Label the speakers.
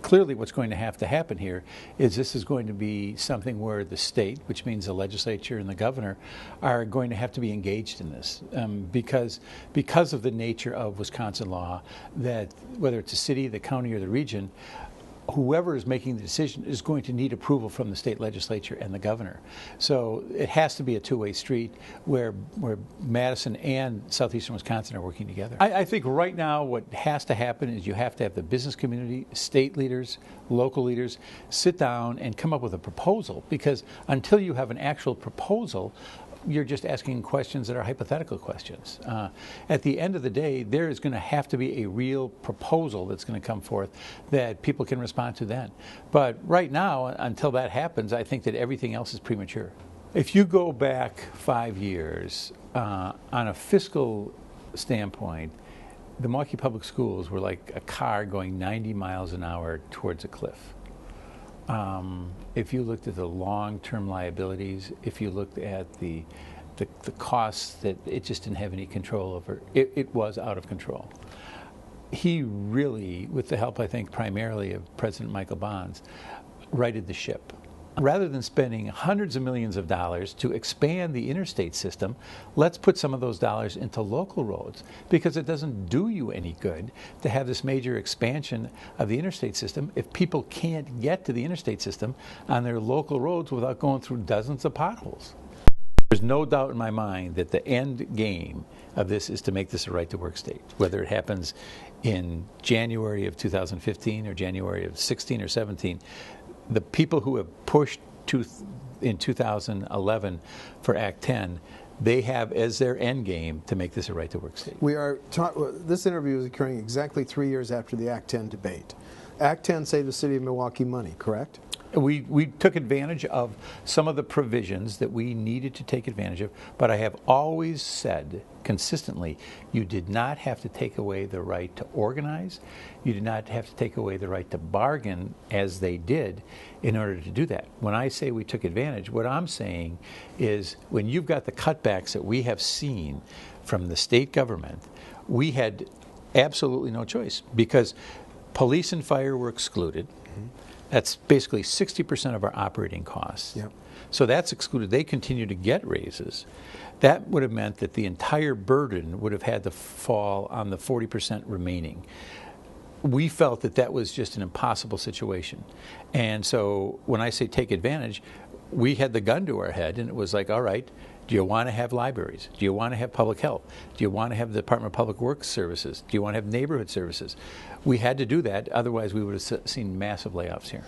Speaker 1: clearly what's going to happen here is this is going to be something where the state, which means the legislature and the governor, are going to have to be engaged in this because of the nature of Wisconsin law, that whether it's a city, the county, or the region, whoever is making the decision is going to need approval from the state legislature and the governor. So it has to be a two-way street where Madison and southeastern Wisconsin are working together. I think right now what has to happen is you have to have the business community, state leaders, local leaders sit down and come up with a proposal, because until you have an actual proposal, you're just asking questions that are hypothetical questions. At the end of the day, there is going to have to be a real proposal that's going to come forth that people can respond to then. But right now, until that happens, I think that everything else is premature. If you go back 5 years, on a fiscal standpoint, the Milwaukee Public Schools were like a car going 90 miles an hour towards a cliff. If you looked at the long-term liabilities, if you looked at the costs that it just didn't have any control over, it was out of control. He really, with the help, I think, primarily of President Michael Bonds, righted the ship. Rather than spending hundreds of millions of dollars to expand the interstate system, let's put some of those dollars into local roads, because it doesn't do you any good to have this major expansion of the interstate system if people can't get to the interstate system on their local roads without going through dozens of potholes. There's no doubt in my mind that the end game of this is to make this a right-to-work state, whether it happens in January of 2015 or January of 16 or 17. The people who have pushed in 2011 for Act 10, they have as their end game to make this a right-to-work state.
Speaker 2: This interview is occurring exactly 3 years after the Act 10 debate. Act 10 saved the city of Milwaukee money, correct?
Speaker 1: We took advantage of some of the provisions that we needed to take advantage of, but I have always said consistently, you did not have to take away the right to organize. You did not have to take away the right to bargain, as they did, in order to do that. When I say we took advantage, what I'm saying is when you've got the cutbacks that we have seen from the state government, we had absolutely no choice, because police and fire were excluded. That's basically 60% of our operating costs.
Speaker 2: Yep.
Speaker 1: So that's excluded. They continue to get raises. That would have meant that the entire burden would have had to fall on the 40% remaining. We felt that that was just an impossible situation. And so when I say take advantage, we had the gun to our head, and it was like, all right, do you want to have libraries? Do you want to have public health? Do you want to have the Department of Public Works services? Do you want to have neighborhood services? We had to do that, otherwise we would have seen massive layoffs here.